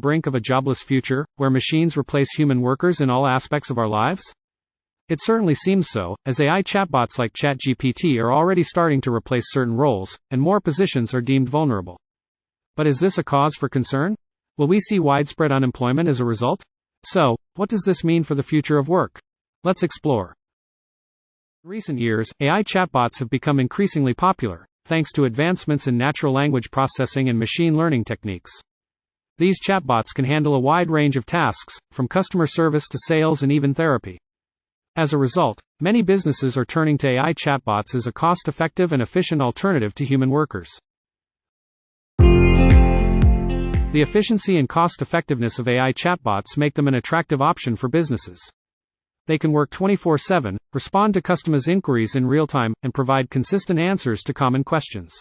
brink of a jobless future, where machines replace human workers in all aspects of our lives? It certainly seems so, as AI chatbots like ChatGPT are already starting to replace certain roles, and more positions are deemed vulnerable. But is this a cause for concern? Will we see widespread unemployment as a result? So, what does this mean for the future of work? Let's explore. In recent years, AI chatbots have become increasingly popular, thanks to advancements in natural language processing and machine learning techniques. These chatbots can handle a wide range of tasks, from customer service to sales and even therapy. As a result, many businesses are turning to AI chatbots as a cost-effective and efficient alternative to human workers. The efficiency and cost-effectiveness of AI chatbots make them an attractive option for businesses. They can work 24/7, respond to customers' inquiries in real time, and provide consistent answers to common questions.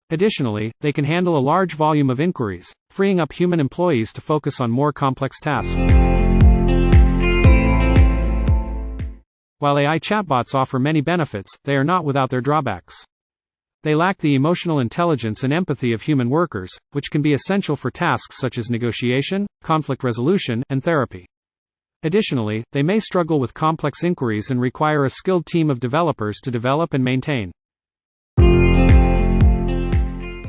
Additionally, they can handle a large volume of inquiries, freeing up human employees to focus on more complex tasks. While AI chatbots offer many benefits, they are not without their drawbacks. They lack the emotional intelligence and empathy of human workers, which can be essential for tasks such as negotiation, conflict resolution, and therapy. Additionally, they may struggle with complex inquiries and require a skilled team of developers to develop and maintain.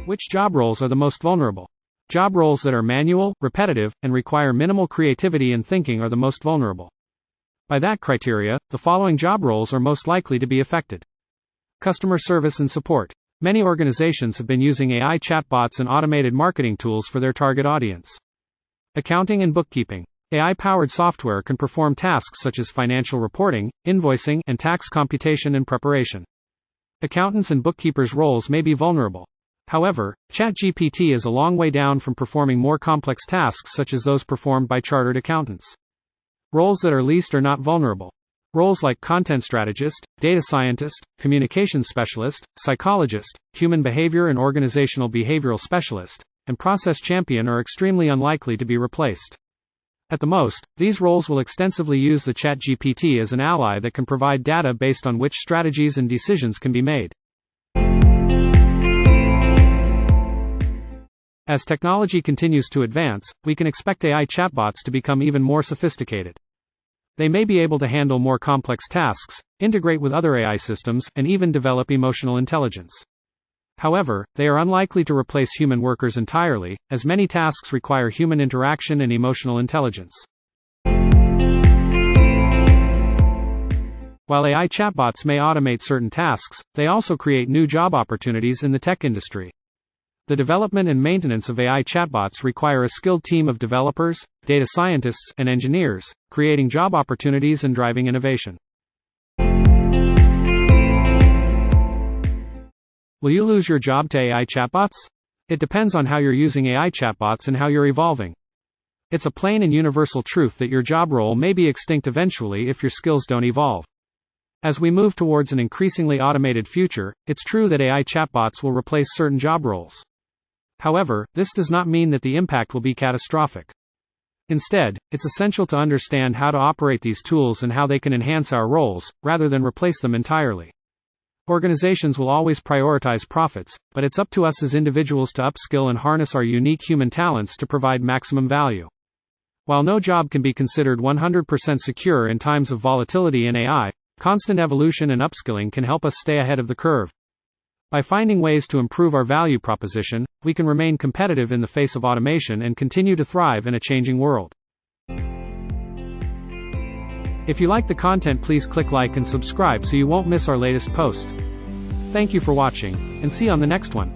Which job roles are the most vulnerable? Job roles that are manual, repetitive, and require minimal creativity and thinking are the most vulnerable. By that criteria, the following job roles are most likely to be affected. Customer service and support. Many organizations have been using AI chatbots and automated marketing tools for their target audience. Accounting and bookkeeping. AI-powered software can perform tasks such as financial reporting, invoicing, and tax computation and preparation. Accountants and bookkeepers' roles may be vulnerable. However, ChatGPT is a long way down from performing more complex tasks such as those performed by chartered accountants. Roles that are least are not vulnerable. Roles like content strategist, data scientist, communications specialist, psychologist, human behavior and organizational behavioral specialist, and process champion are extremely unlikely to be replaced. At the most, these roles will extensively use the ChatGPT as an ally that can provide data based on which strategies and decisions can be made. As technology continues to advance, we can expect AI chatbots to become even more sophisticated. They may be able to handle more complex tasks, integrate with other AI systems, and even develop emotional intelligence. However, they are unlikely to replace human workers entirely, as many tasks require human interaction and emotional intelligence. While AI chatbots may automate certain tasks, they also create new job opportunities in the tech industry. The development and maintenance of AI chatbots require a skilled team of developers, data scientists, and engineers, creating job opportunities and driving innovation. Will you lose your job to AI chatbots? It depends on how you're using AI chatbots and how you're evolving. It's a plain and universal truth that your job role may be extinct eventually if your skills don't evolve. As we move towards an increasingly automated future, it's true that AI chatbots will replace certain job roles. However, this does not mean that the impact will be catastrophic. Instead, it's essential to understand how to operate these tools and how they can enhance our roles, rather than replace them entirely. Organizations will always prioritize profits, but it's up to us as individuals to upskill and harness our unique human talents to provide maximum value. While no job can be considered 100% secure in times of volatility in AI, constant evolution and upskilling can help us stay ahead of the curve. By finding ways to improve our value proposition, we can remain competitive in the face of automation and continue to thrive in a changing world. If you like the content, please click like and subscribe so you won't miss our latest post. Thank you for watching, and see you on the next one.